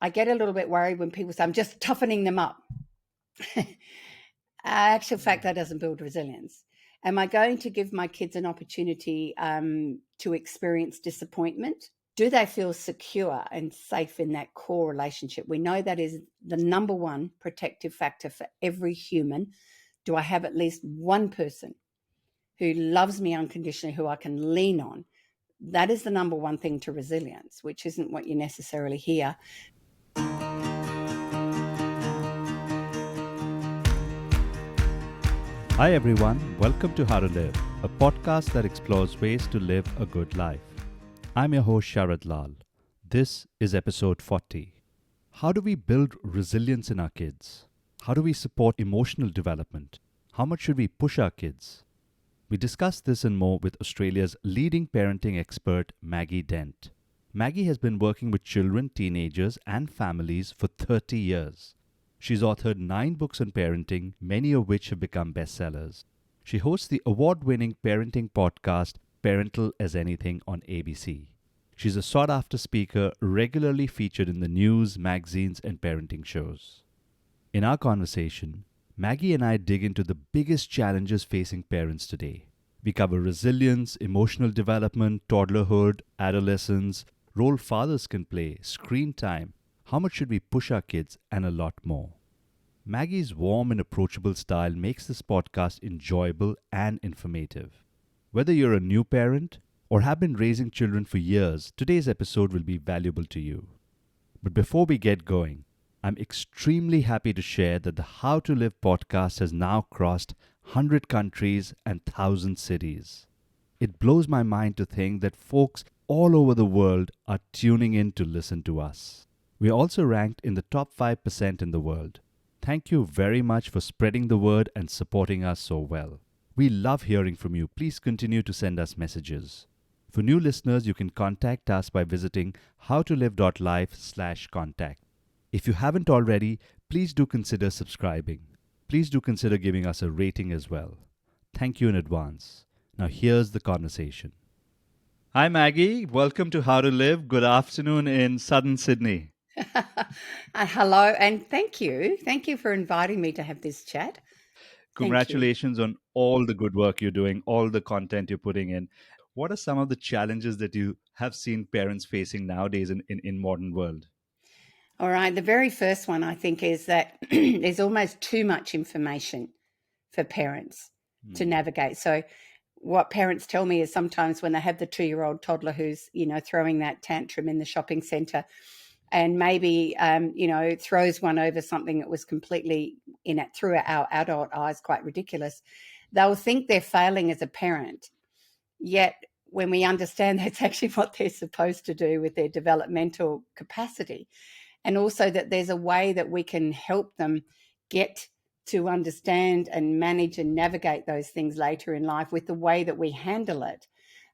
I get a little bit worried when people say, I'm just toughening them up. Actual fact, that doesn't build resilience. Am I going to give my kids an opportunity to experience disappointment? Do they feel secure and safe in that core relationship? We know that is the number one protective factor for every human. Do I have at least one person who loves me unconditionally, who I can lean on? That is the number one thing to resilience, which isn't what you necessarily hear. Hi everyone, welcome to How to Live, a podcast that explores ways to live a good life. I'm your host Sharad Lal. This is episode 40. How do we build resilience in our kids? How do we support emotional development? How much should we push our kids? We discuss this and more with Australia's leading parenting expert, Maggie Dent. Maggie has been working with children, teenagers, and families for 30 years. She's authored 9 books on parenting, many of which have become bestsellers. She hosts the award-winning parenting podcast Parental as Anything on ABC. She's a sought-after speaker regularly featured in the news, magazines, and parenting shows. In our conversation, Maggie and I dig into the biggest challenges facing parents today. We cover resilience, emotional development, toddlerhood, adolescence, role fathers can play, screen time, how much should we push our kids, and a lot more. Maggie's warm and approachable style makes this podcast enjoyable and informative. Whether you're a new parent or have been raising children for years, today's episode will be valuable to you. But before we get going, I'm extremely happy to share that the How to Live podcast has now crossed 100 countries and 1,000 cities. It blows my mind to think that folks all over the world are tuning in to listen to us. We are also ranked in the top 5% in the world. Thank you very much for spreading the word and supporting us so well. We love hearing from you. Please continue to send us messages. For new listeners, you can contact us by visiting howtolive.life/contact. If you haven't already, please do consider subscribing. Please do consider giving us a rating as well. Thank you in advance. Now here's the conversation. Hi Maggie, welcome to How to Live. Good afternoon in southern Sydney. Hello, and thank you. Thank you for inviting me to have this chat. Thank you. Congratulations on all the good work you're doing, all the content you're putting in. What are some of the challenges that you have seen parents facing nowadays in modern world? All right. The very first one, I think, is that there's almost too much information for parents to navigate. So what parents tell me is sometimes when they have the 2-year-old toddler who's, throwing that tantrum in the shopping centre and maybe, throws one over something that was completely, through our adult eyes, quite ridiculous, they'll think they're failing as a parent. Yet when we understand that's actually what they're supposed to do with their developmental capacity, and also that there's a way that we can help them get to understand and manage and navigate those things later in life with the way that we handle it.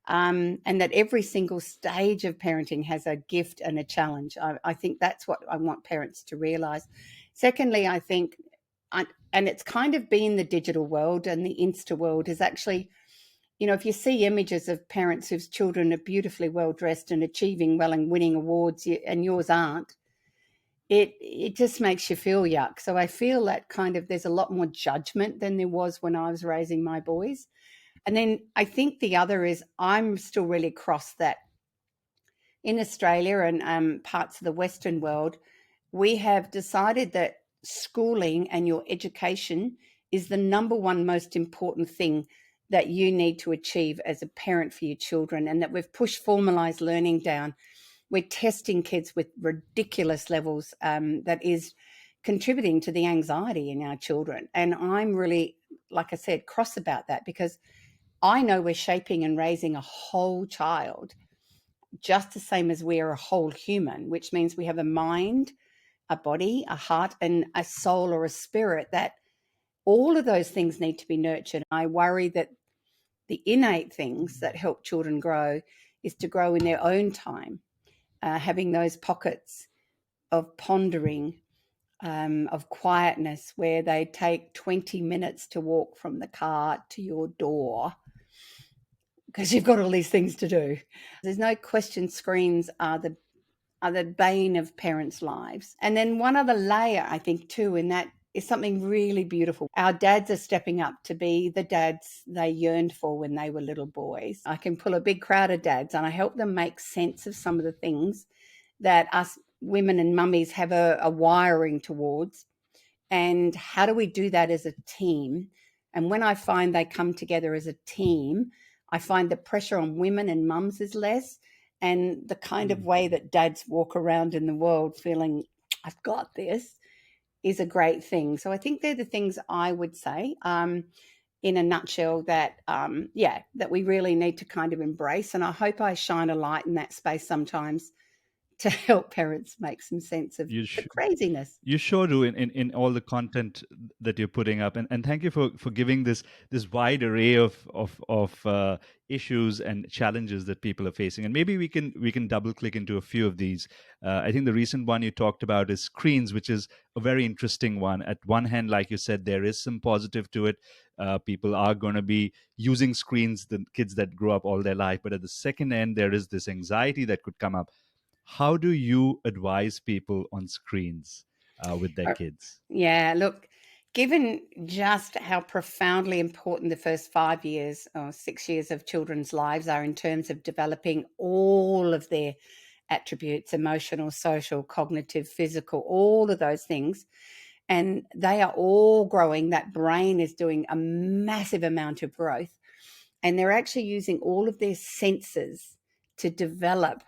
And that every single stage of parenting has a gift and a challenge. I think that's what I want parents to realise. Secondly, I think, and it's kind of been the digital world and the Insta world is actually, if you see images of parents whose children are beautifully well dressed and achieving well and winning awards and yours aren't, it just makes you feel yuck. So I feel that kind of there's a lot more judgment than there was when I was raising my boys. And then I think the other is I'm still really cross that in Australia and parts of the Western world, we have decided that schooling and your education is the number one most important thing that you need to achieve as a parent for your children, and that we've pushed formalised learning down. We're testing kids with ridiculous levels that is contributing to the anxiety in our children. And I'm really, like I said, cross about that because I know we're shaping and raising a whole child just the same as we are a whole human, which means we have a mind, a body, a heart, and a soul or a spirit, that all of those things need to be nurtured. I worry that the innate things that help children grow is to grow in their own time, having those pockets of pondering, of quietness where they take 20 minutes to walk from the car to your door because you've got all these things to do. There's no question screens are the are the bane of parents' lives. And then one other layer, I think, too, in that is something really beautiful. Our dads are stepping up to be the dads they yearned for when they were little boys. I can pull a big crowd of dads and I help them make sense of some of the things that us women and mummies have a wiring towards. And how do we do that as a team? And when I find they come together as a team, I find the pressure on women and mums is less. And the kind of way that dads walk around in the world feeling, I've got this, is a great thing. So I think they're the things I would say in a nutshell that, that we really need to kind of embrace. And I hope I shine a light in that space sometimes to help parents make some sense of the craziness. You sure do in all the content that you're putting up, and thank you for giving this wide array of issues and challenges that people are facing. And maybe we can double click into a few of these. I think the recent one you talked about is screens, which is a very interesting one. At one hand, like you said, there is some positive to it. People are going to be using screens, the kids that grow up all their life, but at the second end, there is this anxiety that could come up. How do you advise people on screens with their kids? Yeah, look, given just how profoundly important the first 5 years or 6 years of children's lives are in terms of developing all of their attributes, emotional, social, cognitive, physical, all of those things, and they are all growing, that brain is doing a massive amount of growth, and they're actually using all of their senses to develop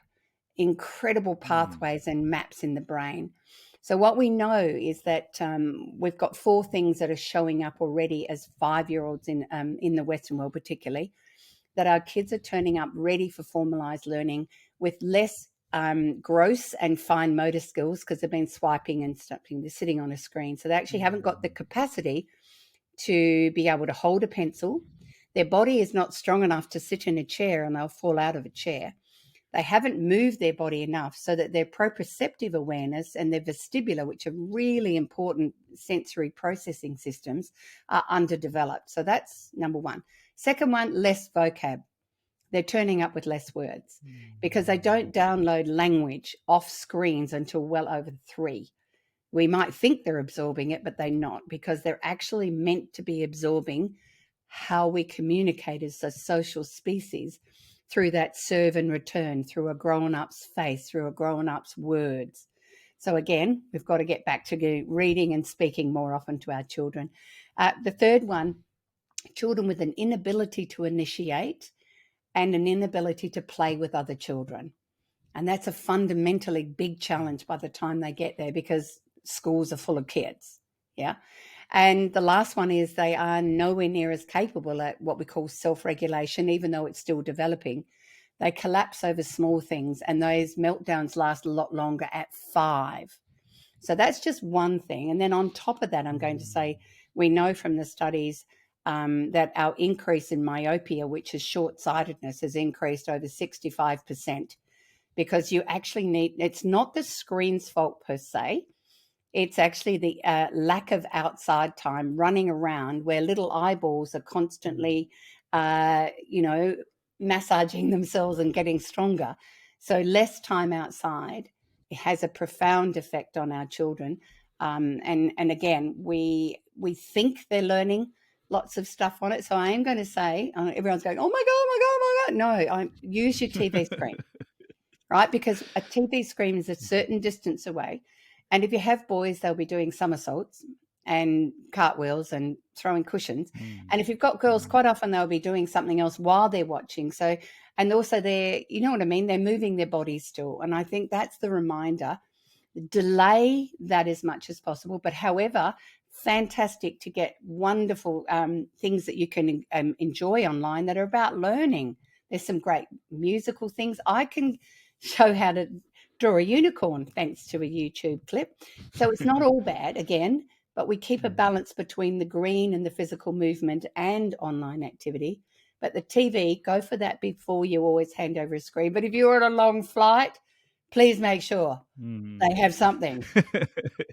incredible pathways and maps in the brain. So what we know is that we've got 4 things that are showing up already as 5-year-olds in the Western world, particularly, that our kids are turning up ready for formalized learning with less gross and fine motor skills because they've been swiping and stuffing. They're sitting on a screen. So they actually haven't got the capacity to be able to hold a pencil. Their body is not strong enough to sit in a chair and they'll fall out of a chair. They haven't moved their body enough so that their proprioceptive awareness and their vestibular, which are really important sensory processing systems, are underdeveloped. So that's number one. Second one, less vocab. They're turning up with less words because they don't download language off screens until well over 3. We might think they're absorbing it, but they're not, because they're actually meant to be absorbing how we communicate as a social species through that serve and return, through a grown-up's face, through a grown-up's words. So again, we've got to get back to reading and speaking more often to our children. The third one, children with an inability to initiate and an inability to play with other children. And that's a fundamentally big challenge by the time they get there because schools are full of kids. Yeah. And the last one is they are nowhere near as capable at what we call self-regulation, even though it's still developing. They collapse over small things, and those meltdowns last a lot longer at 5. So that's just one thing. And then on top of that, I'm going to say we know from the studies that our increase in myopia, which is short-sightedness, has increased over 65%, because you actually need, it's not the screen's fault per se. It's actually the lack of outside time, running around where little eyeballs are constantly, massaging themselves and getting stronger. So less time outside, it has a profound effect on our children. And again, we think they're learning lots of stuff on it. So I am going to say, everyone's going, oh my God, oh my God, oh my God. No, use your TV screen, right? Because a TV screen is a certain distance away. And if you have boys, they'll be doing somersaults and cartwheels and throwing cushions. And if you've got girls, quite often they'll be doing something else while they're watching. So, and also they're, you know what I mean? They're moving their bodies still. And I think that's the reminder. Delay that as much as possible. But however, fantastic to get wonderful things that you can enjoy online that are about learning. There's some great musical things. I can show how to draw a unicorn thanks to a YouTube clip. So it's not all bad, again, but we keep a balance between the green and the physical movement and online activity. But the TV, go for that before you always hand over a screen. But if you're on a long flight, please make sure Mm. they have something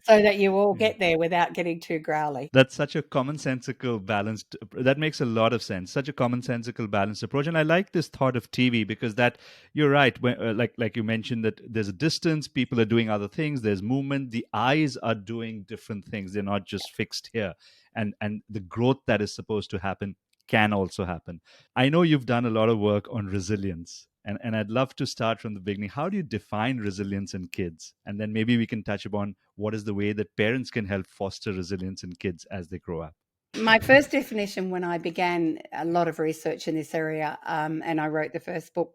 so that you all Yeah. get there without getting too growly. That's such a commonsensical, balanced. That makes a lot of sense. Such a commonsensical, balanced approach, and I like this thought of TV because that you're right. When, like you mentioned that there's a distance, people are doing other things. There's movement. The eyes are doing different things. They're not just fixed here, and the growth that is supposed to happen can also happen. I know you've done a lot of work on resilience, and I'd love to start from the beginning. How do you define resilience in kids? And then maybe we can touch upon what is the way that parents can help foster resilience in kids as they grow up. My first definition when I began a lot of research in this area, and I wrote the first book,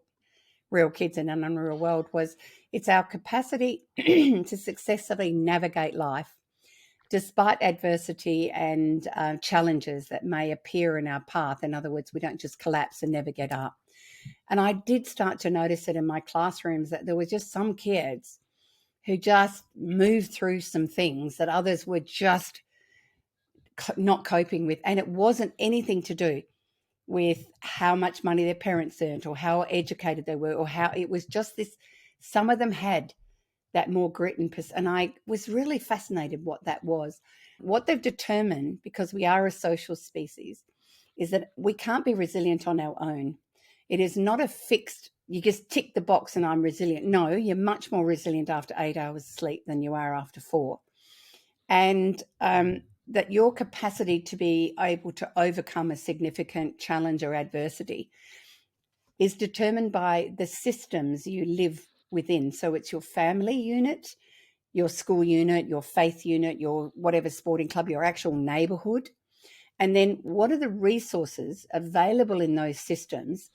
Real Kids in an Unreal World, was it's our capacity to successfully navigate life despite adversity and challenges that may appear in our path. In other words, we don't just collapse and never get up. And I did start to notice it in my classrooms that there were just some kids who just moved through some things that others were just not coping with. And it wasn't anything to do with how much money their parents earned or how educated they were or how it was just this. Some of them had that more grit and I was really fascinated what that was. What they've determined, because we are a social species, is that we can't be resilient on our own. It is not a fixed, you just tick the box and I'm resilient. No, you're much more resilient after 8 hours sleep than you are after 4. And that your capacity to be able to overcome a significant challenge or adversity is determined by the systems you live within. So it's your family unit, your school unit, your faith unit, your whatever sporting club, your actual neighborhood. And then what are the resources available in those systems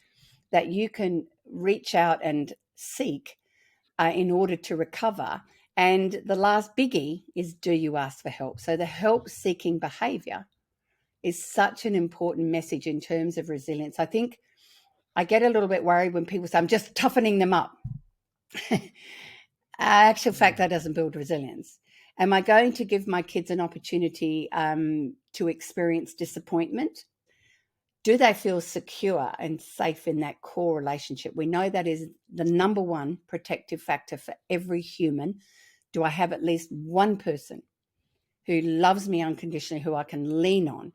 that you can reach out and seek in order to recover? And the last biggie is, do you ask for help? So the help-seeking behavior is such an important message in terms of resilience. I think I get a little bit worried when people say, I'm just toughening them up. Actual fact, that doesn't build resilience. Am I going to give my kids an opportunity to experience disappointment? Do they feel secure and safe in that core relationship? We know that is the number one protective factor for every human. Do I have at least one person who loves me unconditionally, who I can lean on?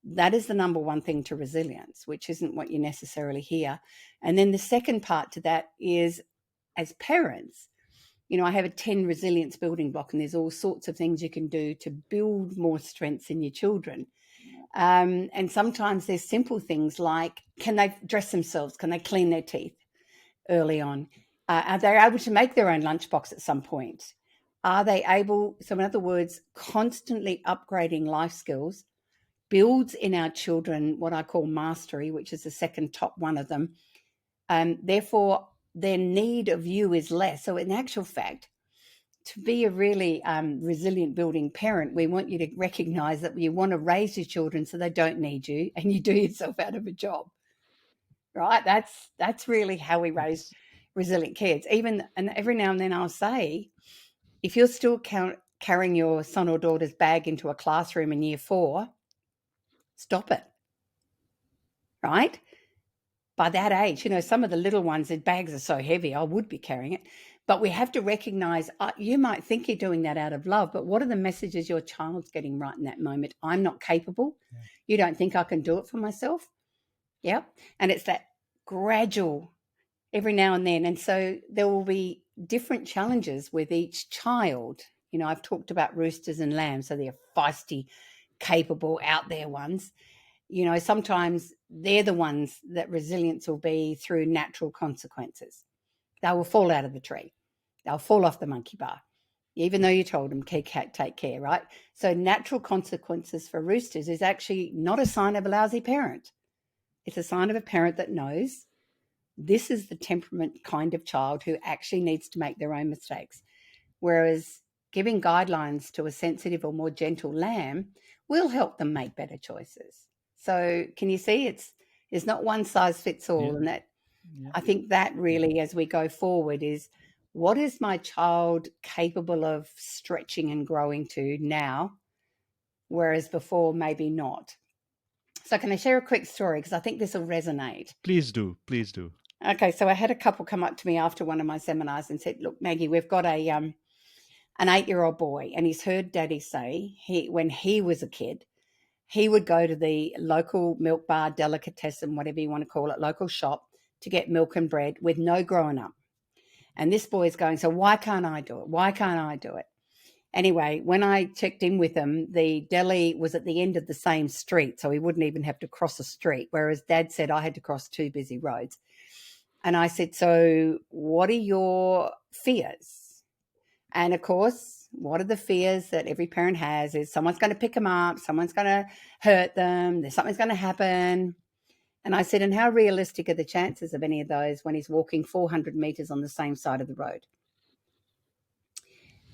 That is the number one thing to resilience, which isn't what you necessarily hear. And then the second part to that is, as parents, I have a 10 resilience building block, and there's all sorts of things you can do to build more strengths in your children. And sometimes there's simple things like, can they dress themselves? Can they clean their teeth early on? Are they able to make their own lunchbox at some point? Are they able, so in other words, constantly upgrading life skills builds in our children what I call mastery, which is the second top one of them. Therefore, their need of you is less. So in actual fact, to be a really resilient building parent, we want you to recognize that you want to raise your children so they don't need you and you do yourself out of a job, right? That's really how we raise resilient kids. And every now and then I'll say, if you're still carrying your son or daughter's bag into a classroom in year 4, stop it, right? By that age, some of the little ones, their bags are so heavy, I would be carrying it. But we have to recognize, you might think you're doing that out of love, but what are the messages your child's getting right in that moment? I'm not capable. Yeah. You don't think I can do it for myself? Yeah. And it's that gradual every now and then. And so there will be different challenges with each child. I've talked about roosters and lambs, so they're feisty, capable, out there ones. Sometimes they're the ones that resilience will be through natural consequences. They will fall out of the tree. They'll fall off the monkey bar, even though you told them, take care, right? So natural consequences for roosters is actually not a sign of a lousy parent. It's a sign of a parent that knows this is the temperament kind of child who actually needs to make their own mistakes. Whereas giving guidelines to a sensitive or more gentle lamb will help them make better choices. So can you see it's not one size fits all? Yeah. And that I think that really, as we go forward, is what is my child capable of stretching and growing to now, whereas before maybe not. So can I share a quick story? Because I think this will resonate. Please do. Please do. Okay, so I had a couple come up to me after one of my seminars and said, "Look, Maggie, we've got an 8-year-old boy, and he's heard Daddy say when he was a kid, he would go to the local milk bar, delicatessen, whatever you want to call it, local shop to get milk and bread with no growing up. And this boy is going, so why can't I do it? Why can't I do it?" Anyway, when I checked in with him, the deli was at the end of the same street, so he wouldn't even have to cross a street, whereas Dad said I had to cross 2 busy roads. And I said, "So what are your fears?" And of course, what are the fears that every parent has is someone's going to pick them up, someone's going to hurt them, something's going to happen. And I said, "And how realistic are the chances of any of those when he's walking 400 meters on the same side of the road?"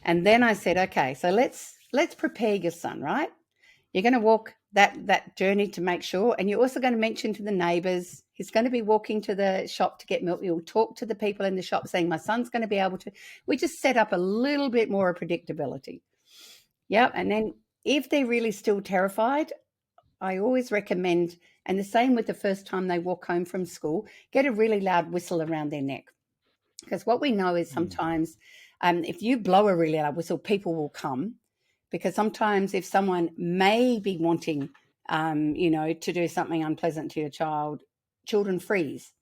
And then I said, "Okay, so let's prepare your son, right? You're going to walk that journey to make sure, and you're also going to mention to the neighbors. He's going to be walking to the shop to get milk. You'll talk to the people in the shop saying, my son's going to be able to." We just set up a little bit more predictability. Yeah, and then if they're really still terrified, I always recommend, and the same with the first time they walk home from school, get a really loud whistle around their neck. Because what we know is sometimes if you blow a really loud whistle, people will come. Because sometimes if someone may be wanting, to do something unpleasant to your child, children freeze,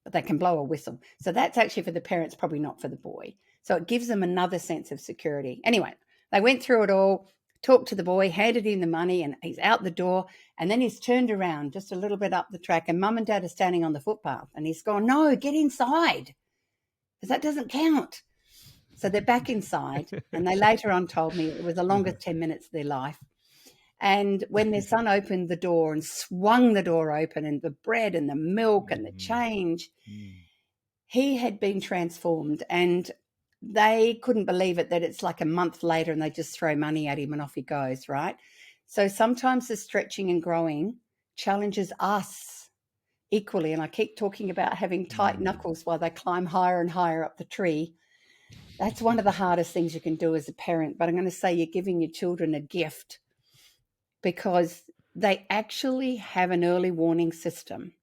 but they can blow a whistle. So that's actually for the parents, probably not for the boy. So it gives them another sense of security. Anyway, they went through it all, talked to the boy, handed him the money, and he's out the door. And then he's turned around just a little bit up the track, and Mum and Dad are standing on the footpath. And he's gone, "No, get inside, because that doesn't count." So they're back inside, and they later on told me it was the longest 10 minutes of their life. And when their son opened the door and swung the door open, and the bread and the milk and the change, he had been transformed. And they couldn't believe it, that it's like a month later and they just throw money at him and off he goes, right? So sometimes the stretching and growing challenges us equally. And I keep talking about having tight knuckles while they climb higher and higher up the tree. That's one of the hardest things you can do as a parent. But I'm going to say you're giving your children a gift, because they actually have an early warning system.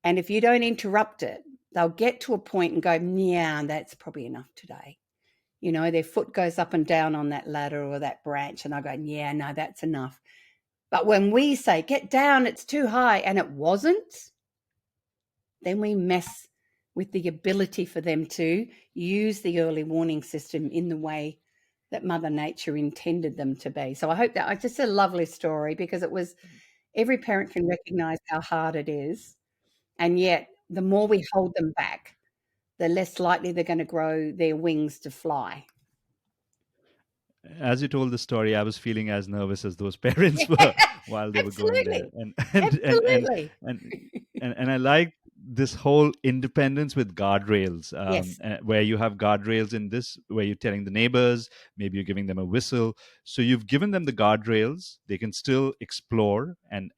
And if you don't interrupt it, they'll get to a point and go, "Yeah, that's probably enough today." Their foot goes up and down on that ladder or that branch, and I go, "Yeah, no, that's enough." But when we say, "Get down, it's too high," and it wasn't, then we mess with the ability for them to use the early warning system in the way that Mother Nature intended them to be. So I hope that it's just a lovely story, because it was, every parent can recognize how hard it is. And yet the more we hold them back, the less likely they're going to grow their wings to fly. As you told the story, I was feeling as nervous as those parents were while they were going there. Absolutely. And Absolutely. and I like this whole independence with guardrails, Yes. where you have guardrails in this, where you're telling the neighbors, maybe you're giving them a whistle. So you've given them the guardrails; they can still explore and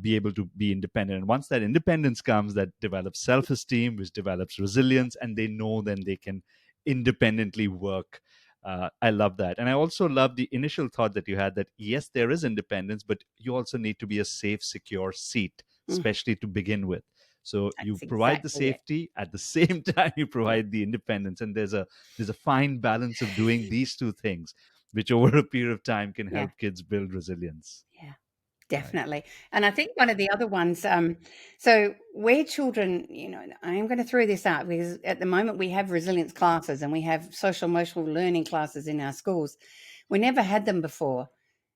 be able to be independent. And once that independence comes, that develops self-esteem, which develops resilience, and they know then they can independently work. I love that. And I also love the initial thought that you had, that yes, there is independence, but you also need to be a safe, secure seat, especially to begin with. So you That's provide the exactly it. safety, at the same time you Yeah. provide the independence. And there's a fine balance of doing these two things, which over a period of time can Yeah. help kids build resilience. Yeah. Right. Definitely. And I think one of the other ones, so where children, I am going to throw this out, because at the moment we have resilience classes and we have social emotional learning classes in our schools. We never had them before,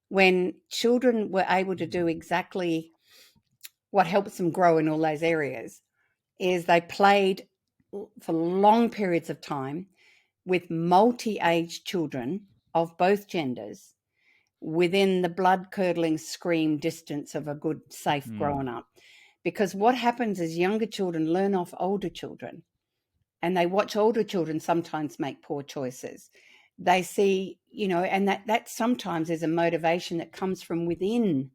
when children were able to do exactly what helps them grow in all those areas. Is they played for long periods of time with multi-age children of both genders, within the blood-curdling scream distance of a good, safe growing up. Because what happens is younger children learn off older children, and they watch older children sometimes make poor choices. They see, and that sometimes is a motivation that comes from within.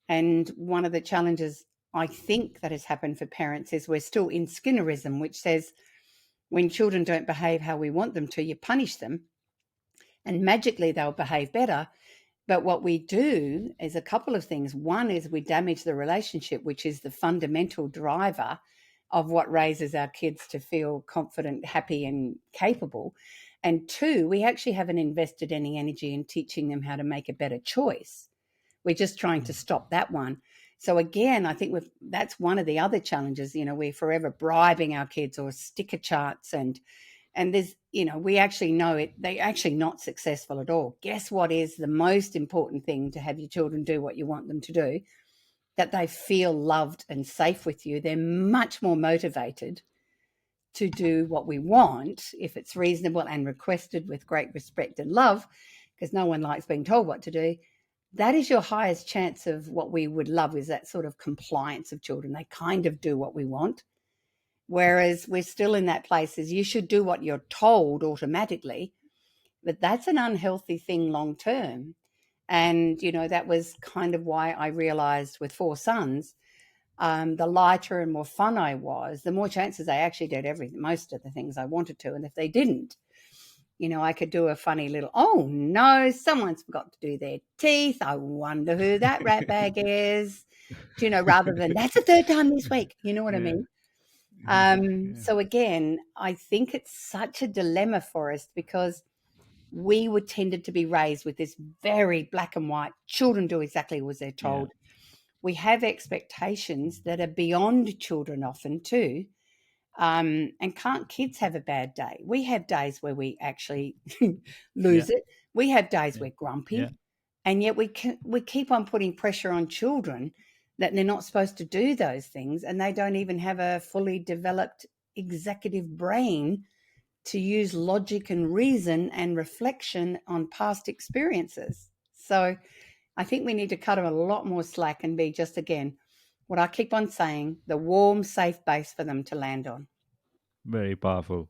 And one of the challenges I think that has happened for parents is we're still in Skinnerism, which says when children don't behave how we want them to, you punish them and magically they'll behave better. But what we do is a couple of things. One is we damage the relationship, which is the fundamental driver of what raises our kids to feel confident, happy, and capable. And two, we actually haven't invested any energy in teaching them how to make a better choice. We're just trying to stop that one. So again, I think that's one of the other challenges. We're forever bribing our kids or sticker charts, and there's, we actually know they're actually not successful at all. Guess what is the most important thing to have your children do what you want them to do? That they feel loved and safe with you. They're much more motivated to do what we want if it's reasonable and requested with great respect and love, because no one likes being told what to do. That is your highest chance of what we would love, is that sort of compliance of children. They kind of do what we want. Whereas we're still in that place is you should do what you're told automatically, but that's an unhealthy thing long term. And, that was kind of why I realized with 4 sons, the lighter and more fun I was, the more chances I actually did most of the things I wanted to. And if they didn't, I could do a funny little, oh no, someone's forgot to do their teeth. I wonder who that rat bag is, rather than that's the 3rd time this week. You know what I mean? So again, I think it's such a dilemma for us because we were tended to be raised with this very black and white, children do exactly as they're told. We have expectations that are beyond children often too. And can't kids have a bad day? We have days where we actually lose it. We have days we're grumpy. And yet we keep on putting pressure on children that they're not supposed to do those things, and they don't even have a fully developed executive brain to use logic and reason and reflection on past experiences. So I think we need to cut them a lot more slack and be just, again, what I keep on saying, the warm, safe base for them to land on. Very powerful.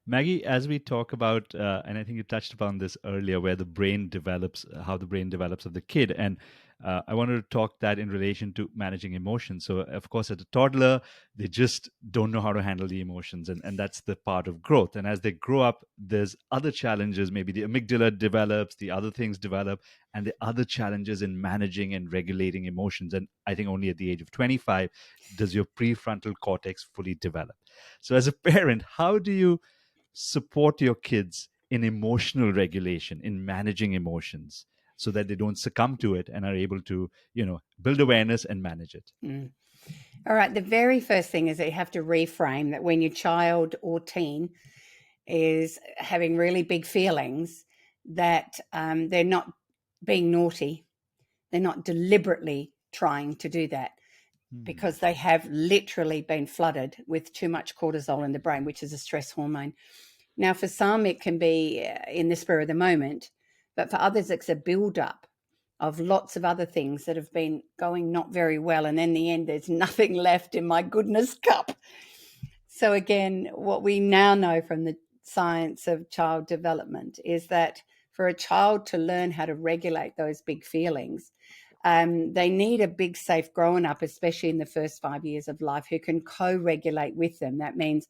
Maggie, as we talk about, and I think you touched upon this earlier, where the brain develops, how the brain develops of the kid. And I wanted to talk that in relation to managing emotions. So, of course, as a toddler, they just don't know how to handle the emotions. And that's the part of growth. And as they grow up, there's other challenges. Maybe the amygdala develops, the other things develop, and the other challenges in managing and regulating emotions. And I think only at the age of 25 does your prefrontal cortex fully develop. So, as a parent, how do you support your kids in emotional regulation, in managing emotions, so that they don't succumb to it and are able to, build awareness and manage it? All right. The very first thing is that you have to reframe that when your child or teen is having really big feelings, that they're not being naughty. They're not deliberately trying to do that, because they have literally been flooded with too much cortisol in the brain, which is a stress hormone. Now, for some, it can be in the spur of the moment, but for others, it's a build-up of lots of other things that have been going not very well. And in the end, there's nothing left in my goodness cup. So again, what we now know from the science of child development is that for a child to learn how to regulate those big feelings, they need a big, safe grown-up, especially in the first 5 years of life, who can co-regulate with them. That means,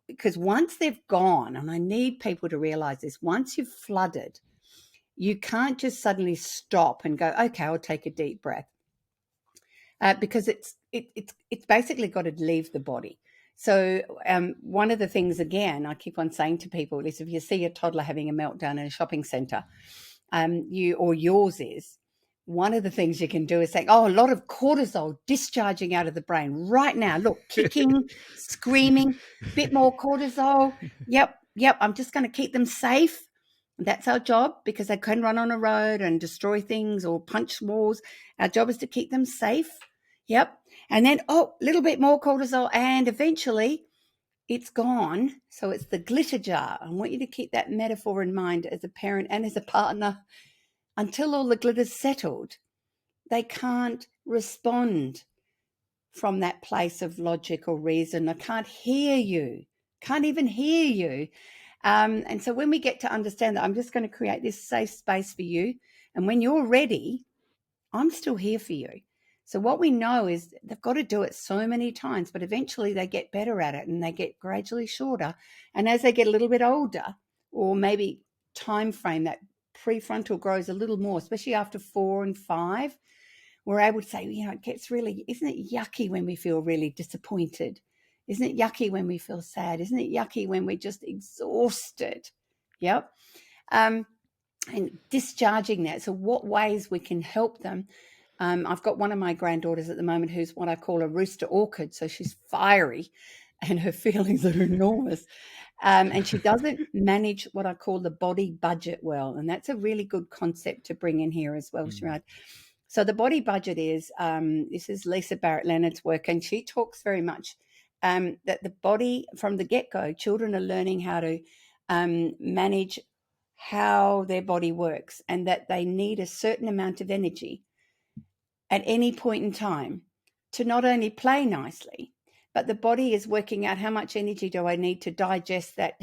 because once they've gone, and I need people to realize this, once you've flooded, you can't just suddenly stop and go, okay, I'll take a deep breath, because it's basically got to leave the body. So one of the things, again, I keep on saying to people is, if you see a toddler having a meltdown in a shopping center, yours is, one of the things you can do is say, oh, a lot of cortisol discharging out of the brain right now. Look, kicking, screaming, a bit more cortisol. Yep. I'm just going to keep them safe. That's our job, because they can run on a road and destroy things or punch walls. Our job is to keep them safe. Yep. And then, a little bit more cortisol, and eventually it's gone. So it's the glitter jar. I want you to keep that metaphor in mind as a parent and as a partner. Until all the glitter's settled, they can't respond from that place of logic or reason. I can't hear you, can't even hear you. And so when we get to understand that, I'm just going to create this safe space for you. And when you're ready, I'm still here for you. So what we know is they've got to do it so many times, but eventually they get better at it and they get gradually shorter. And as they get a little bit older, or maybe time frame, that prefrontal grows a little more, especially after 4 and 5, we're able to say, it gets really, isn't it yucky when we feel really disappointed? Isn't it yucky when we feel sad? Isn't it yucky when we're just exhausted? Yep. And discharging that. So what ways we can help them? I've got one of my granddaughters at the moment who's what I call a rooster orchid. So she's fiery and her feelings are enormous. And she doesn't manage what I call the body budget well. And that's a really good concept to bring in here as well, Sharad. So the body budget is, this is Lisa Barrett Leonard's work, and she talks very much that the body, from the get-go, children are learning how to manage how their body works, and that they need a certain amount of energy at any point in time to not only play nicely, but the body is working out how much energy do I need to digest that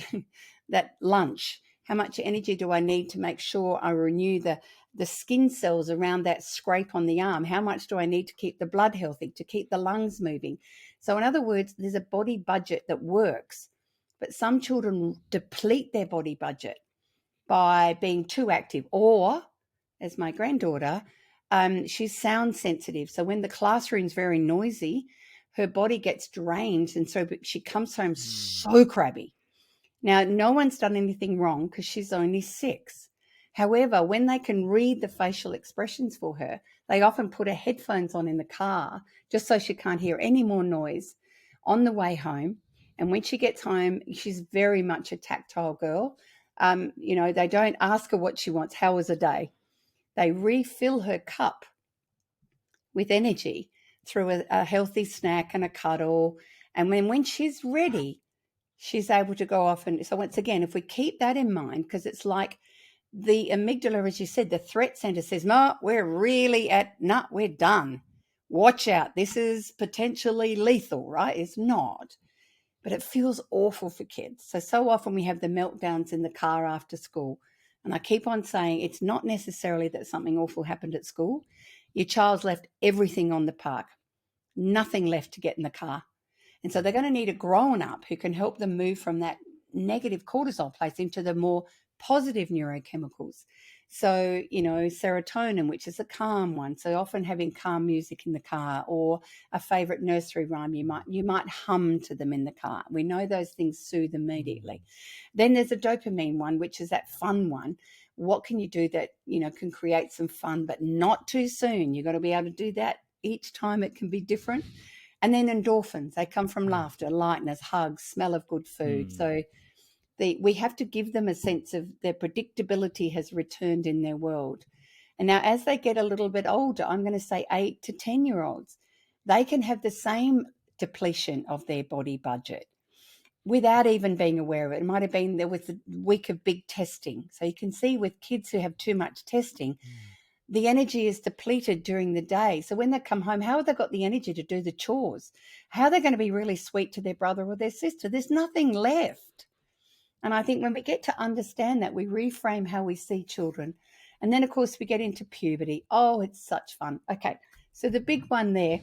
that lunch? How much energy do I need to make sure I renew the skin cells around that scrape on the arm? How much do I need to keep the blood healthy, to keep the lungs moving? So in other words, there's a body budget that works, but some children deplete their body budget by being too active, or, as my granddaughter, she's sound sensitive. So when the classroom's very noisy, her body gets drained, and so she comes home so crabby. Now, no one's done anything wrong because she's only 6. However, when they can read the facial expressions for her, they often put her headphones on in the car just so she can't hear any more noise on the way home. And when she gets home, she's very much a tactile girl. They don't ask her what she wants. How was a day? They refill her cup with energy through a healthy snack and a cuddle. And when she's ready, she's able to go off. And so once again, if we keep that in mind, because it's like the amygdala, as you said, the threat center says, no, we're done. Watch out. This is potentially lethal, right? It's not. But it feels awful for kids. So often we have the meltdowns in the car after school. And I keep on saying it's not necessarily that something awful happened at school. Your child's left everything on the park, nothing left to get in the car. And so they're going to need a grown-up who can help them move from that negative cortisol place into the more positive neurochemicals. So, serotonin, which is a calm one. So often having calm music in the car, or a favorite nursery rhyme you might hum to them in the car. We know those things soothe immediately. Then there's a dopamine one, which is that fun one. What can you do that, can create some fun, but not too soon? You've got to be able to do that each time. It can be different. And then endorphins, they come from laughter, lightness, hugs, smell of good food. So we have to give them a sense of their predictability has returned in their world. And now as they get a little bit older, I'm going to say 8 to 10-year-olds, they can have the same depletion of their body budget without even being aware of it. It might have been there with the week of big testing. So you can see with kids who have too much testing, the energy is depleted during the day. So when they come home, how have they got the energy to do the chores? How are they going to be really sweet to their brother or their sister? There's nothing left. And I think when we get to understand that, we reframe how we see children. And then, of course, we get into puberty. Oh, it's such fun. Okay, so the big one there,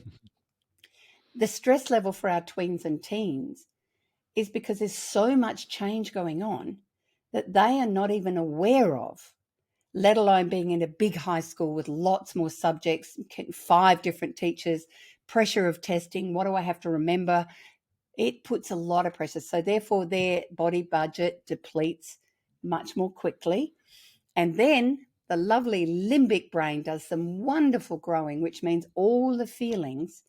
the stress level for our tweens and teens is because there's so much change going on that they are not even aware of, let alone being in a big high school with lots more subjects, 5 different teachers, pressure of testing. What do I have to remember? It puts a lot of pressure. So therefore their body budget depletes much more quickly. And then the lovely limbic brain does some wonderful growing, which means all the feelings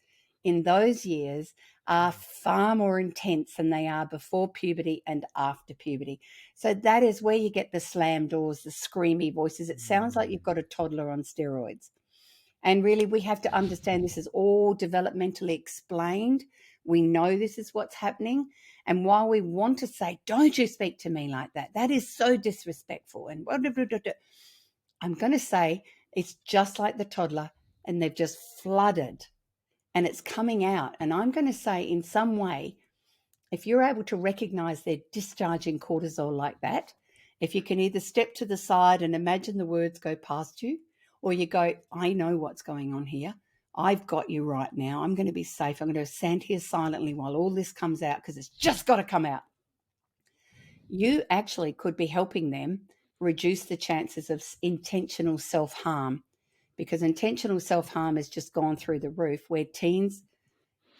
in those years are far more intense than they are before puberty and after puberty. So that is where you get the slam doors, the screamy voices. It sounds like you've got a toddler on steroids. And really, we have to understand this is all developmentally explained. We know this is what's happening. And while we want to say, don't you speak to me like that, that is so disrespectful. And I'm going to say it's just like the toddler, and they've just flooded and it's coming out. And I'm going to say in some way, if you're able to recognize they're discharging cortisol like that, if you can either step to the side and imagine the words go past you, or you go, I know what's going on here. I've got you right now. I'm going to be safe. I'm going to stand here silently while all this comes out because it's just got to come out. You actually could be helping them reduce the chances of intentional self-harm, because intentional self-harm has just gone through the roof, where teens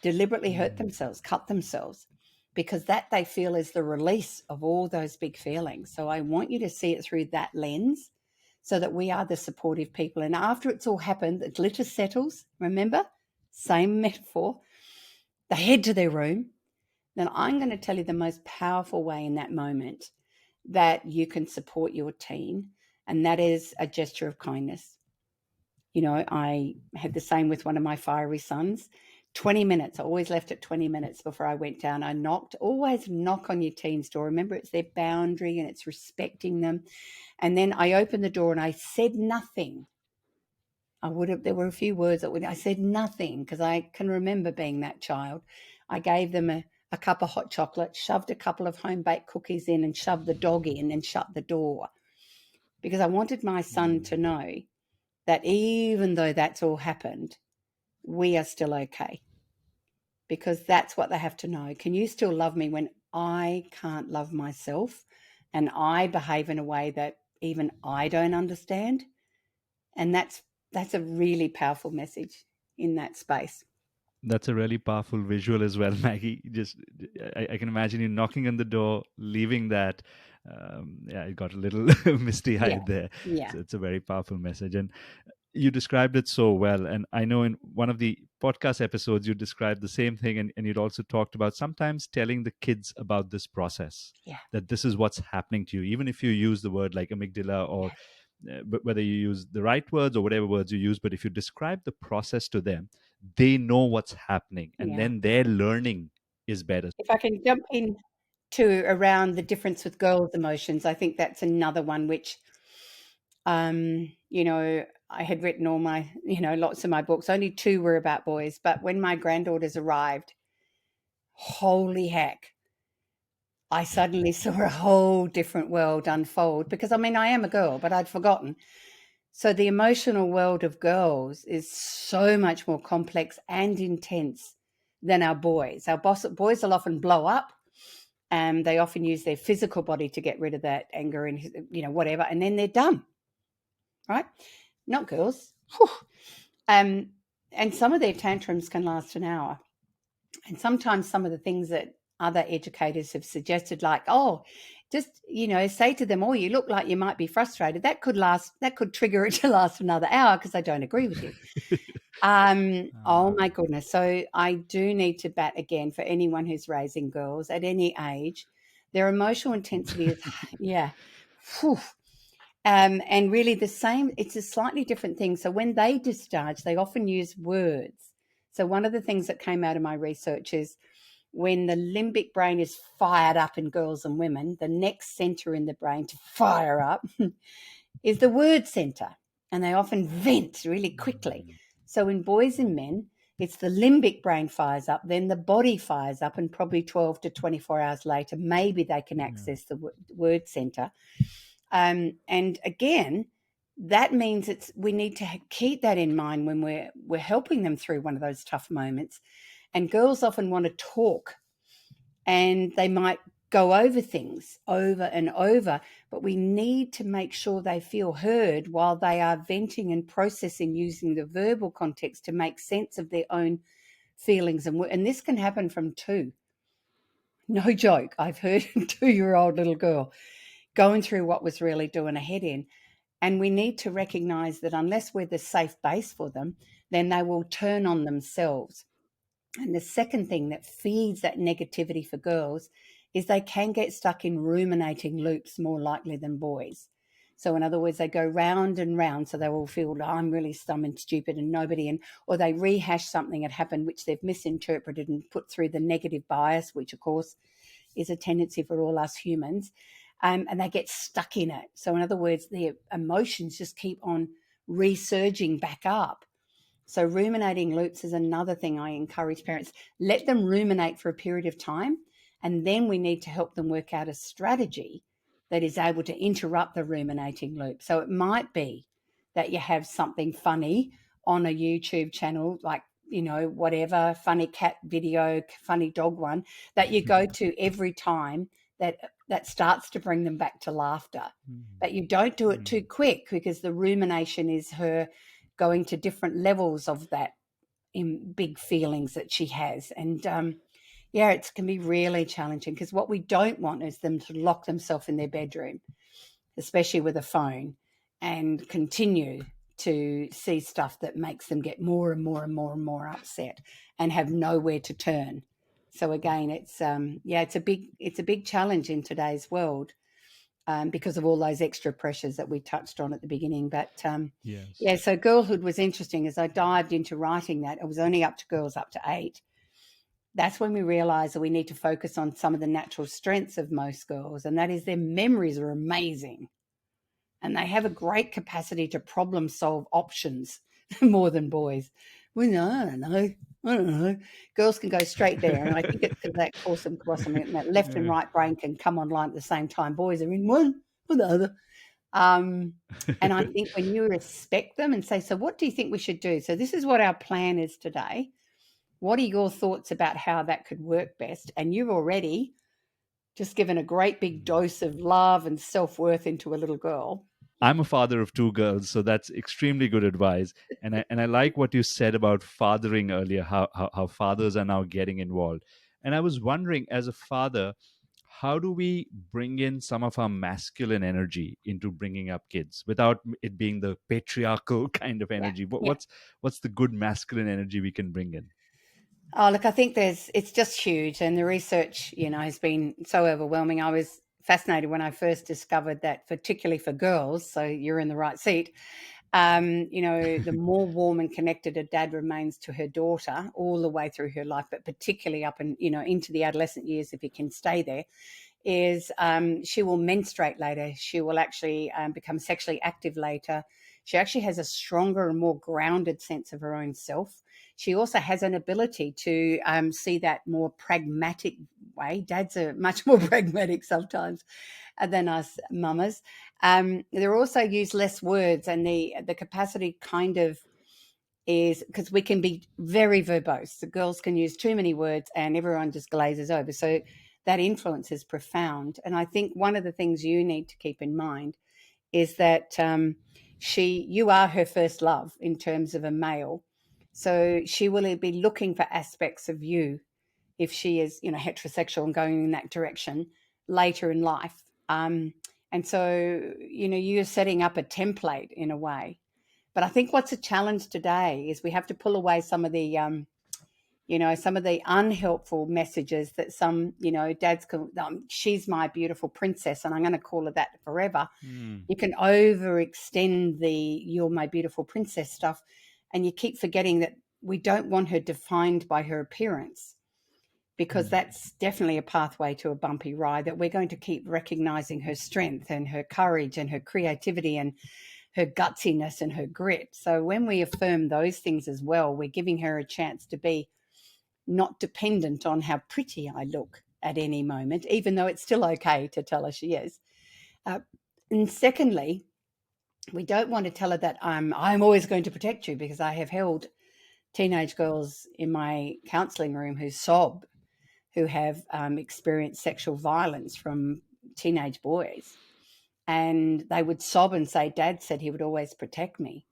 deliberately hurt themselves, cut themselves, because that they feel is the release of all those big feelings. So I want you to see it through that lens so that we are the supportive people. And after it's all happened, the glitter settles, remember, same metaphor, they head to their room. Then I'm going to tell you the most powerful way in that moment that you can support your teen, and that is a gesture of kindness. You know, I had the same with one of my fiery sons. 20 minutes, I always left at 20 minutes before I went down. I knocked, always knock on your teen's door. Remember, it's their boundary and it's respecting them. And then I opened the door and I said nothing. There were a few words I said nothing because I can remember being that child. I gave them a cup of hot chocolate, shoved a couple of home-baked cookies in and shoved the dog in and shut the door because I wanted my son to know that even though that's all happened, we are still okay, because that's what they have to know. Can you still love me when I can't love myself and I behave in a way that even I don't understand? And that's a really powerful message in that space. That's a really powerful visual as well, Maggie. Just, I can imagine you knocking on the door, leaving that. It got a little misty-eyed there. Yeah. So it's a very powerful message. And you described it so well. And I know in one of the podcast episodes, you described the same thing. And you'd also talked about sometimes telling the kids about this process, that this is what's happening to you. Even if you use the word like amygdala or but whether you use the right words or whatever words you use, but if you describe the process to them, they know what's happening, and then their learning is better. If I can jump in to around the difference with girls' emotions, I think that's another one which, you know, I had written all my, lots of my books. Only 2 were about boys, but when my granddaughters arrived, holy heck, I suddenly saw a whole different world unfold because, I mean, I am a girl, but I'd forgotten. So the emotional world of girls is so much more complex and intense than our boys. Our boys will often blow up, and they often use their physical body to get rid of that anger and, whatever, and then they're done, right? Not girls. And some of their tantrums can last an hour. And sometimes some of the things that other educators have suggested, like, just, say to them, you look like you might be frustrated. That could trigger it to last another hour because I don't agree with you. Oh my goodness. So I do need to bat again for anyone who's raising girls at any age. Their emotional intensity is, and really the same, it's a slightly different thing. So when they discharge, they often use words. So one of the things that came out of my research is when the limbic brain is fired up in girls and women, the next center in the brain to fire up is the word center, and they often vent really quickly. So in boys and men, it's the limbic brain fires up, then the body fires up, and probably 12 to 24 hours later, maybe they can access the word center. And again, that means we need to keep that in mind when we're helping them through one of those tough moments. And girls often want to talk, and they might go over things over and over, but we need to make sure they feel heard while they are venting and processing using the verbal context to make sense of their own feelings. And this can happen from 2. No joke. I've heard a 2-year-old little girl going through what was really doing a head in. And we need to recognize that unless we're the safe base for them, then they will turn on themselves. And the second thing that feeds that negativity for girls is they can get stuck in ruminating loops more likely than boys. So in other words, they go round and round, so they will feel, I'm really dumb and stupid and nobody, or they rehash something that happened which they've misinterpreted and put through the negative bias, which of course is a tendency for all us humans, and they get stuck in it. So in other words, their emotions just keep on resurging back up. So ruminating loops is another thing I encourage parents. Let them ruminate for a period of time, and then we need to help them work out a strategy that is able to interrupt the ruminating loop. So it might be that you have something funny on a YouTube channel, like, whatever, funny cat video, funny dog one, that you go to every time that starts to bring them back to laughter. But you don't do it too quick, because the rumination is her going to different levels of that in big feelings that she has. And yeah, it can be really challenging, because what we don't want is them to lock themselves in their bedroom, especially with a phone, and continue to see stuff that makes them get more and more and more and more upset and have nowhere to turn. So again, it's it's a big challenge in today's world, because of all those extra pressures that we touched on at the beginning. But Yes. yeah, so girlhood was interesting. As I dived into writing that, it was only up to girls up to 8. That's when we realised that we need to focus on some of the natural strengths of most girls, and that is their memories are amazing. And they have a great capacity to problem solve options more than boys. Well, no, I don't know. Girls can go straight there. And I think it's because that awesome blossoming, that left and Yeah. right brain can come online at the same time. Boys are in one or the other. And I think when you respect them and say, so what do you think we should do? So this is what our plan is today. What are your thoughts about how that could work best? And you've already just given a great big dose of love and self-worth into a little girl. I'm a father of 2 girls, so that's extremely good advice. And I like what you said about fathering earlier, how fathers are now getting involved. And I was wondering, as a father, how do we bring in some of our masculine energy into bringing up kids without it being the patriarchal kind of Yeah, energy? yeah. What's the good masculine energy we can bring in? Oh, look, I think it's just huge. And the research, has been so overwhelming. I was fascinated when I first discovered that, particularly for girls, so you're in the right seat, the more warm and connected a dad remains to her daughter all the way through her life, but particularly up and, into the adolescent years, if he can stay there, is she will menstruate later. She will actually become sexually active later. She actually has a stronger and more grounded sense of her own self. She also has an ability to see that more pragmatic way. Dads are much more pragmatic sometimes than us mamas. They also use less words, and the capacity kind of is because we can be very verbose. The girls can use too many words and everyone just glazes over. So that influence is profound. And I think one of the things you need to keep in mind is that you are her first love in terms of a male. So she will be looking for aspects of you if she is, heterosexual and going in that direction later in life. And so, you're setting up a template in a way. But I think what's a challenge today is we have to pull away some of the, some of the unhelpful messages that some, dads can, she's my beautiful princess and I'm going to call her that forever. Hmm. You can overextend the you're my beautiful princess stuff, and you keep forgetting that we don't want her defined by her appearance, because that's definitely a pathway to a bumpy ride, that we're going to keep recognizing her strength and her courage and her creativity and her gutsiness and her grit. So when we affirm those things as well, we're giving her a chance to be not dependent on how pretty I look at any moment, even though it's still okay to tell her she is. And secondly, we don't want to tell her that I'm always going to protect you, because I have held teenage girls in my counselling room who sob, who have experienced sexual violence from teenage boys. And they would sob and say, Dad said he would always protect me.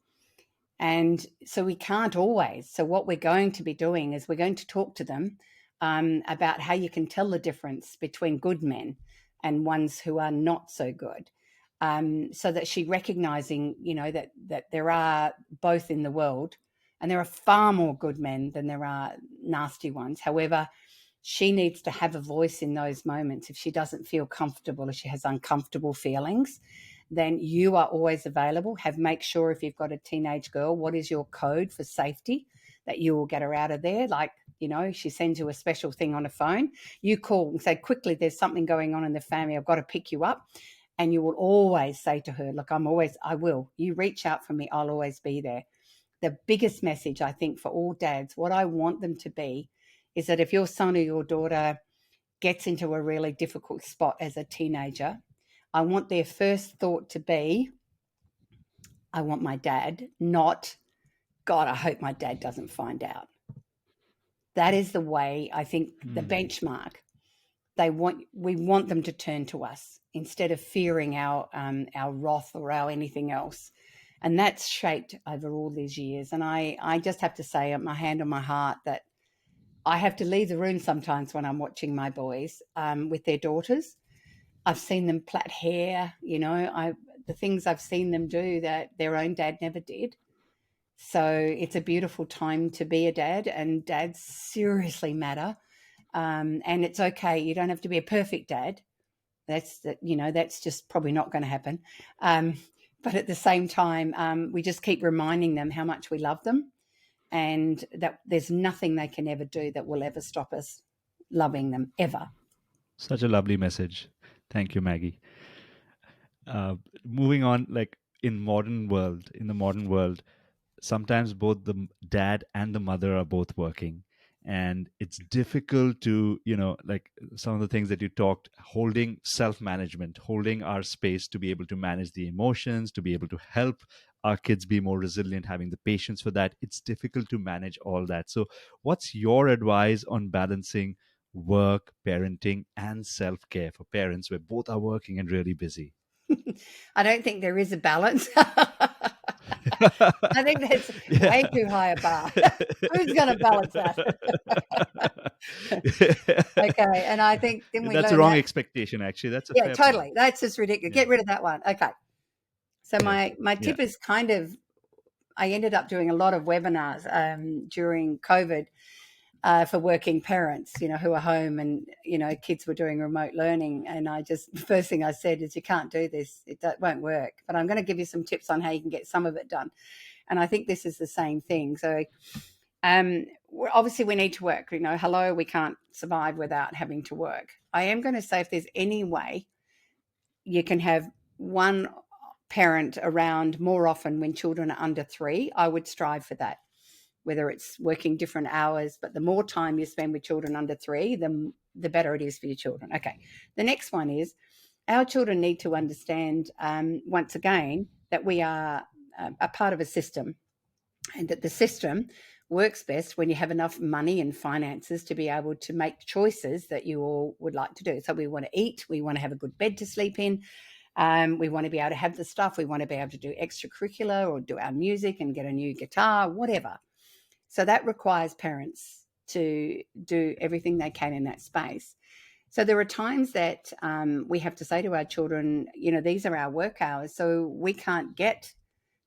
And so we can't always. So what we're going to be doing is we're going to talk to them about how you can tell the difference between good men and ones who are not so good. So that she recognizing, that there are both in the world, and there are far more good men than there are nasty ones. However, she needs to have a voice in those moments. If she doesn't feel comfortable, if she has uncomfortable feelings, then you are always available. Make sure, if you've got a teenage girl, what is your code for safety, that you will get her out of there. Like, she sends you a special thing on a phone, you call and say, quickly, there's something going on in the family, I've got to pick you up. And you will always say to her, look, I will. You reach out for me, I'll always be there. The biggest message, I think, for all dads, what I want them to be, is that if your son or your daughter gets into a really difficult spot as a teenager, I want their first thought to be, I want my dad, not, God, I hope my dad doesn't find out. That is the way, I think, the benchmark. We want them to turn to us instead of fearing our wrath or our anything else. And that's shaped over all these years. And I just have to say, my hand on my heart, that I have to leave the room sometimes when I'm watching my boys with their daughters. I've seen them plait hair, the things I've seen them do that their own dad never did. So it's a beautiful time to be a dad, and dads seriously matter. And it's okay. You don't have to be a perfect dad. That's just probably not going to happen. But at the same time, we just keep reminding them how much we love them, and that there's nothing they can ever do that will ever stop us loving them, ever. Such a lovely message. Thank you, Maggie. Moving on, like in the modern world, sometimes both the dad and the mother are both working, and it's difficult to, like some of the things that you talked, holding self-management, holding our space to be able to manage the emotions, to be able to help our kids be more resilient, having the patience for that. It's difficult to manage all that. So what's your advice on balancing work, parenting, and self-care for parents where both are working and really busy? I don't think there is a balance. I think that's way too high a bar. Who's going to balance that? Okay, and I think then we That's a learn wrong that. expectation, actually. That's a Yeah, fair point. totally. That's just ridiculous. Yeah. Get rid of that one. Okay. So Yeah. my Yeah. tip is kind of, I ended up doing a lot of webinars during COVID for working parents, who are home, and, kids were doing remote learning. And the first thing I said is, you can't do this. It won't work. But I'm going to give you some tips on how you can get some of it done. And I think this is the same thing. So obviously we need to work. Hello, we can't survive without having to work. I am going to say, if there's any way you can have one parent around more often when children are under 3, I would strive for that, whether it's working different hours. But the more time you spend with children under 3, the better it is for your children. Okay. The next one is, our children need to understand, once again, that we are a part of a system, and that the system works best when you have enough money and finances to be able to make choices that you all would like to do. So we want to eat, we want to have a good bed to sleep in, we want to be able to have the stuff, we want to be able to do extracurricular or do our music and get a new guitar, whatever. So that requires parents to do everything they can in that space. So there are times that we have to say to our children, these are our work hours, so we can't get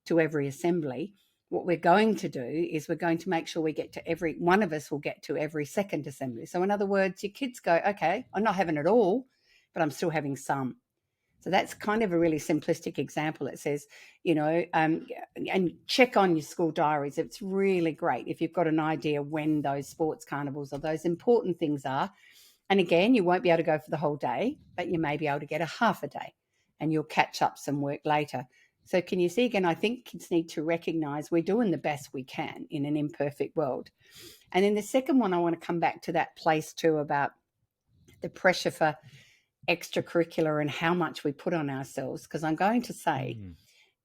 to every assembly. What we're going to do is we're going to make sure we get to one of us will get to every second assembly. So in other words, your kids go, okay, I'm not having it all, but I'm still having some. So that's kind of a really simplistic example. It says, and check on your school diaries. It's really great if you've got an idea when those sports carnivals or those important things are. And again, you won't be able to go for the whole day, but you may be able to get a half a day, and you'll catch up some work later. So can you see, again, I think kids need to recognize we're doing the best we can in an imperfect world. And then the second one, I want to come back to that place too, about the pressure for extracurricular and how much we put on ourselves. Because I'm going to say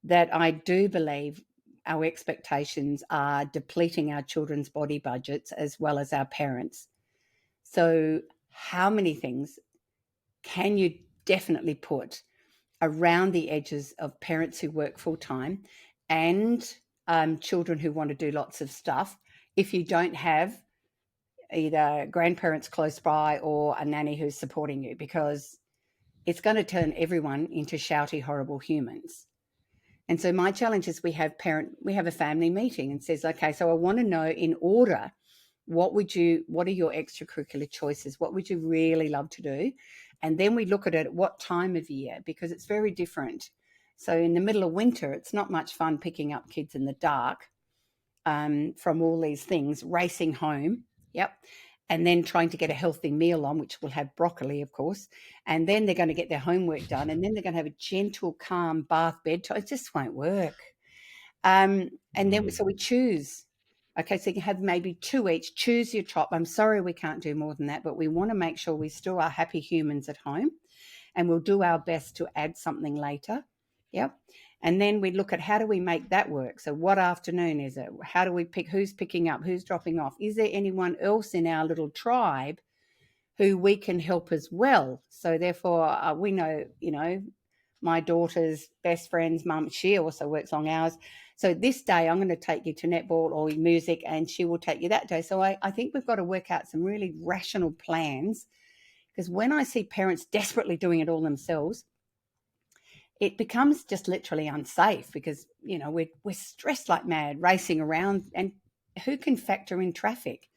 that I do believe our expectations are depleting our children's body budgets as well as our parents. So how many things can you definitely put around the edges of parents who work full time and children who want to do lots of stuff if you don't have either grandparents close by or a nanny who's supporting you? Because it's going to turn everyone into shouty, horrible humans. And so my challenge is, we have a family meeting and says, okay, so I want to know, in order, what are your extracurricular choices? What would you really love to do? And then we look at it at what time of year, because it's very different. So in the middle of winter, it's not much fun picking up kids in the dark from all these things, racing home. Yep. And then trying to get a healthy meal on, which will have broccoli, of course. And then they're going to get their homework done. And then they're going to have a gentle, calm bath bedtime. It just won't work. And then, so we choose. Okay, so you can have maybe 2 each. Choose your top. I'm sorry we can't do more than that, but we want to make sure we still are happy humans at home, and we'll do our best to add something later. Yep. And then we look at, how do we make that work? So what afternoon is it? How do we pick who's picking up, who's dropping off? Is there anyone else in our little tribe who we can help as well? So therefore we know, my daughter's best friend's mum, she also works long hours. So this day I'm going to take you to netball or music, and she will take you that day. So I think we've got to work out some really rational plans, because when I see parents desperately doing it all themselves, it becomes just literally unsafe, because, we're stressed like mad, racing around, and who can factor in traffic?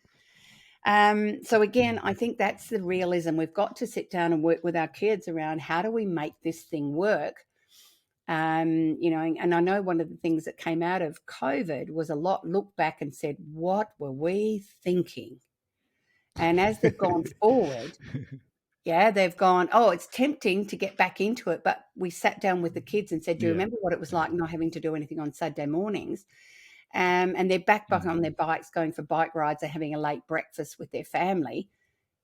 So again, I think that's the realism. We've got to sit down and work with our kids around how do we make this thing work. And I know one of the things that came out of COVID was a lot looked back and said, what were we thinking? And as they've gone forward, they've gone, oh, it's tempting to get back into it. But we sat down with the kids and said, do you remember what it was like not having to do anything on Saturday mornings? And they're back on their bikes, going for bike rides. They're having a late breakfast with their family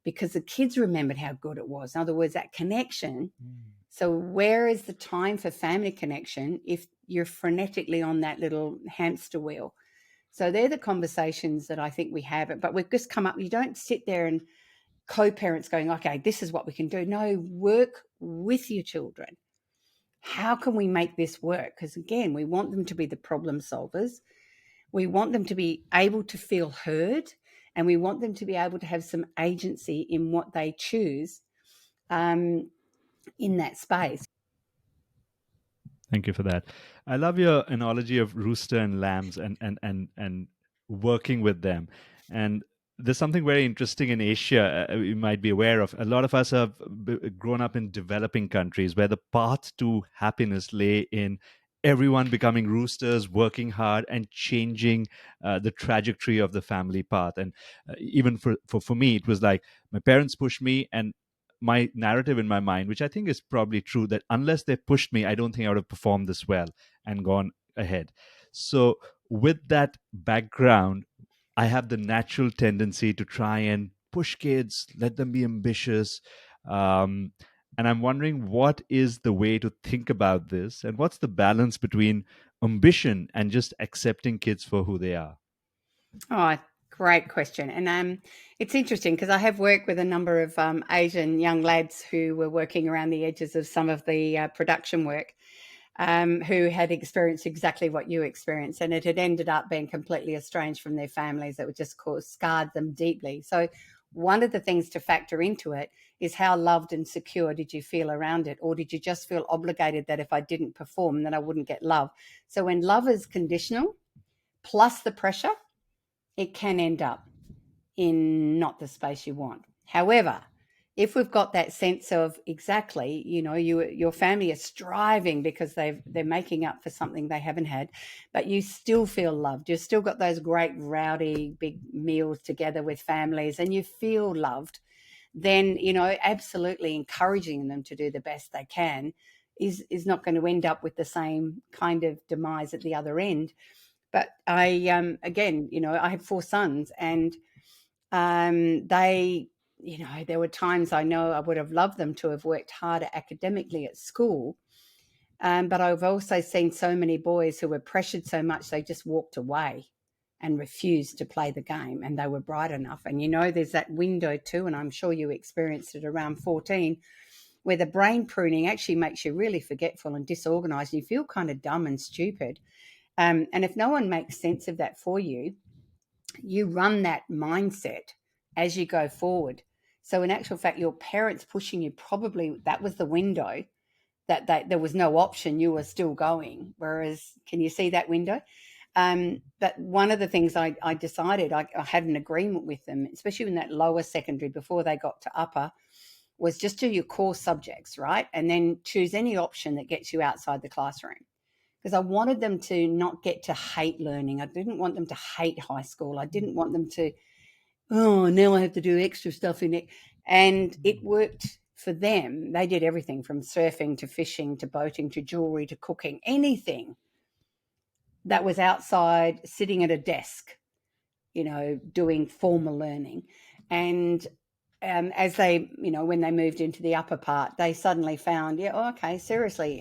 because the kids remembered how good it was. In other words, that connection. So where is the time for family connection if you're frenetically on that little hamster wheel? So they're the conversations that I think we have. But we've just come up, you don't sit there and co-parents going, okay, this is what we can do. No, work with your children. How can we make this work? Because again, we want them to be the problem solvers. We want them to be able to feel heard, and we want them to be able to have some agency in what they choose in that space. Thank you for that. I love your analogy of rooster and lambs and working with them. And there's something very interesting in Asia you might be aware of. A lot of us have grown up in developing countries where the path to happiness lay in everyone becoming roosters, working hard, and changing the trajectory of the family path. And even for me, it was like my parents pushed me, and my narrative in my mind, which I think is probably true, that unless they pushed me, I don't think I would have performed this well and gone ahead. So, with that background, I have the natural tendency to try and push kids, let them be ambitious. And I'm wondering, what is the way to think about this? And what's the balance between ambition and just accepting kids for who they are? Oh, great question. And it's interesting because I have worked with a number of Asian young lads who were working around the edges of some of the production work, who had experienced exactly what you experienced. And it had ended up being completely estranged from their families. That would just scarred them deeply. So one of the things to factor into it is how loved and secure did you feel around it? Or did you just feel obligated that if I didn't perform, then I wouldn't get love? So when love is conditional, plus the pressure, it can end up in not the space you want. However, if we've got that sense of exactly, your family is striving because they're making up for something they haven't had, but you still feel loved. You've still got those great rowdy big meals together with families, and you feel loved. Then absolutely encouraging them to do the best they can is not going to end up with the same kind of demise at the other end. But I again, I have 4 sons, and they, there were times I know I would have loved them to have worked harder academically at school. But I've also seen so many boys who were pressured so much they just walked away and refused to play the game, and they were bright enough. And there's that window too, and I'm sure you experienced it around 14, where the brain pruning actually makes you really forgetful and disorganized. You feel kind of dumb and stupid. And if no one makes sense of that for you, you run that mindset as you go forward. So in actual fact, your parents pushing you, probably that was the window that there was no option. You were still going. Whereas, can you see that window? But one of the things I decided, I had an agreement with them, especially in that lower secondary before they got to upper, was just do your core subjects, right? And then choose any option that gets you outside the classroom. Because I wanted them to not get to hate learning. I didn't want them to hate high school. I didn't want them to, now I have to do extra stuff in it. And it worked for them. They did everything from surfing to fishing to boating to jewelry to cooking, anything that was outside sitting at a desk, doing formal learning. And as they, when they moved into the upper part, they suddenly found, okay, seriously,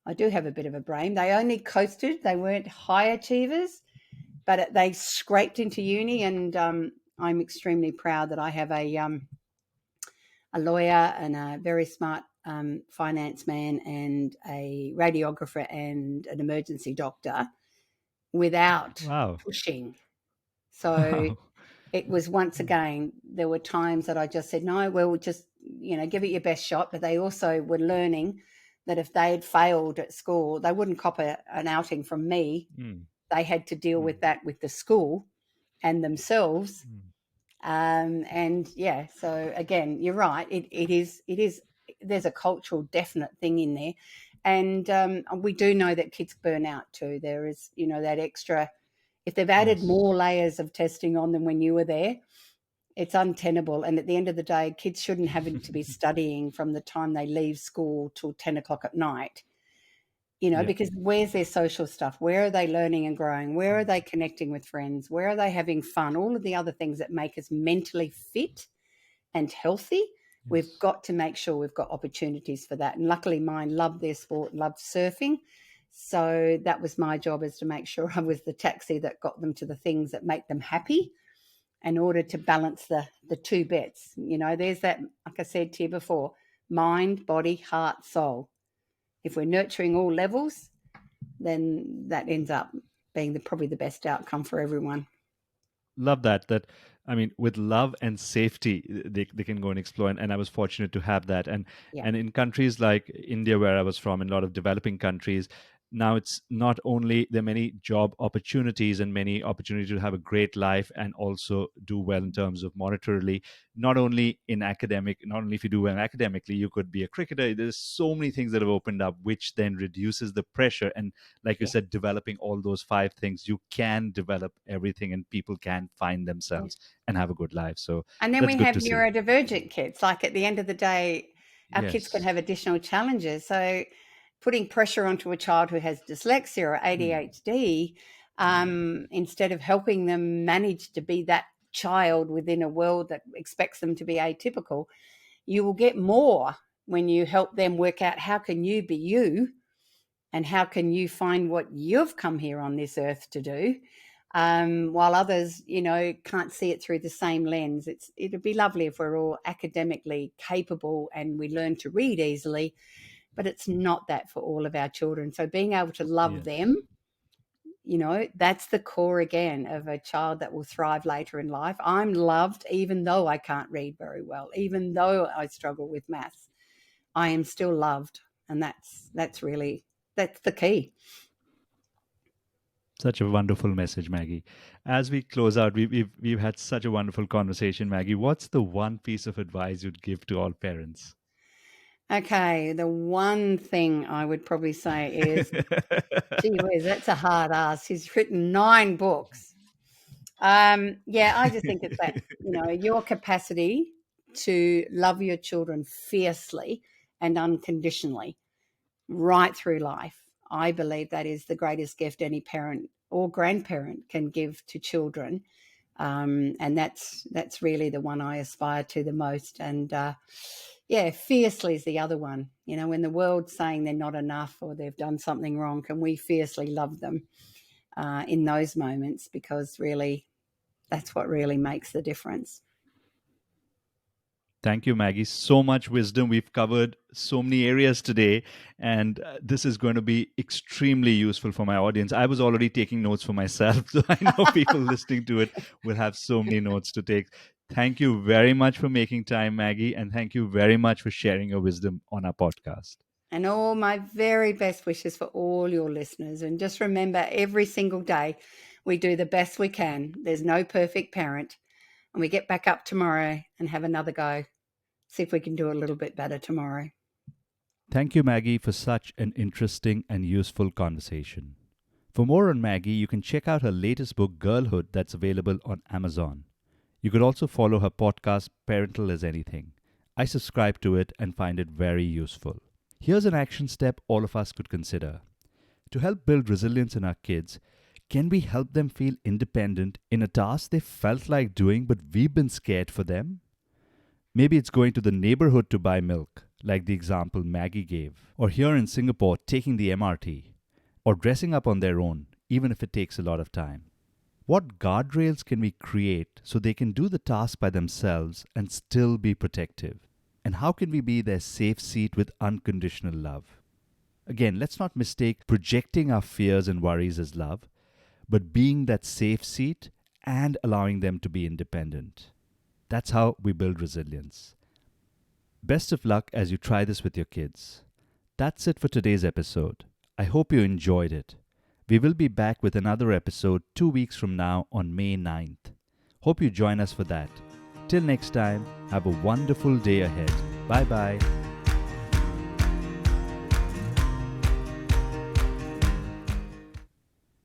I do have a bit of a brain. They only coasted. They weren't high achievers, but they scraped into uni, and I'm extremely proud that I have a lawyer and a very smart finance man and a radiographer and an emergency doctor without Wow. pushing. So Wow. it was, once again, there were times that I just said, no, we'll just, give it your best shot. But they also were learning that if they had failed at school, they wouldn't cop an outing from me. Mm, They had to deal mm, with that with the school and themselves. mm. And yeah, so again, you're right. It is, there's a cultural definite thing in there. And we do know that kids burn out too. There is, that extra, if they've added Yes. more layers of testing on them when you were there, it's untenable. And at the end of the day, kids shouldn't have to be studying from the time they leave school till 10 o'clock at night, Yeah. because where's their social stuff? Where are they learning and growing? Where are they connecting with friends? Where are they having fun? All of the other things that make us mentally fit and healthy. We've Yes. got to make sure we've got opportunities for that. And luckily mine loved their sport, loved surfing. So that was my job, is to make sure I was the taxi that got them to the things that make them happy in order to balance the two bits. There's that, like I said to you before, mind, body, heart, soul. If we're nurturing all levels, then that ends up being probably the best outcome for everyone. Love that I mean, with love and safety, they can go and explore, and I was fortunate to have that. and Yeah. and in countries like India, where I was from, in a lot of developing countries, now it's not only there are many job opportunities and many opportunities to have a great life and also do well in terms of monetarily. Not only if you do well academically, you could be a cricketer. There's so many things that have opened up, which then reduces the pressure. And like you Yeah. said, developing all those 5 things, you can develop everything, and people can find themselves and have a good life. So And then that's we good have to see. neurodivergent kids. Like, at the end of the day, our kids can Yes. have additional challenges. So putting pressure onto a child who has dyslexia or Hmm. ADHD, instead of helping them manage to be that child within a world that expects them to be atypical, you will get more when you help them work out, how can you be you, and how can you find what you've come here on this earth to do, while others, can't see it through the same lens. It'd be lovely if we're all academically capable and we learn to read easily, but it's not that for all of our children. So being able to love Yes. them, that's the core again of a child that will thrive later in life. I'm loved even though I can't read very well, even though I struggle with maths. I am still loved, and that's really, that's the key. Such a wonderful message, Maggie. As we close out, we've had such a wonderful conversation, Maggie. What's the one piece of advice you'd give to all parents? Okay, the one thing I would probably say is, gee whiz, that's a hard ask. He's written 9 books. Yeah, I just think it's that, your capacity to love your children fiercely and unconditionally right through life. I believe that is the greatest gift any parent or grandparent can give to children. And that's really the one I aspire to the most. And yeah, fiercely is the other one. When the world's saying they're not enough or they've done something wrong, can we fiercely love them in those moments? Because really, that's what really makes the difference. Thank you, Maggie. So much wisdom. We've covered so many areas today, and this is going to be extremely useful for my audience. I was already taking notes for myself, so I know people listening to it will have so many notes to take. Thank you very much for making time, Maggie, and thank you very much for sharing your wisdom on our podcast. And all my very best wishes for all your listeners. And just remember, every single day we do the best we can. There's no perfect parent. And we get back up tomorrow and have another go. See if we can do a little bit better tomorrow. Thank you, Maggie, for such an interesting and useful conversation. For more on Maggie, you can check out her latest book, Girlhood, that's available on Amazon. You could also follow her podcast, Parental as Anything. I subscribe to it and find it very useful. Here's an action step all of us could consider. To help build resilience in our kids, can we help them feel independent in a task they felt like doing but we've been scared for them? Maybe it's going to the neighborhood to buy milk, like the example Maggie gave, or here in Singapore, taking the MRT, or dressing up on their own, even if it takes a lot of time. What guardrails can we create so they can do the task by themselves and still be protective? And how can we be their safe seat with unconditional love? Again, let's not mistake projecting our fears and worries as love, but being that safe seat and allowing them to be independent. That's how we build resilience. Best of luck as you try this with your kids. That's it for today's episode. I hope you enjoyed it. We will be back with another episode 2 weeks from now on May 9th. Hope you join us for that. Till next time, have a wonderful day ahead. Bye bye.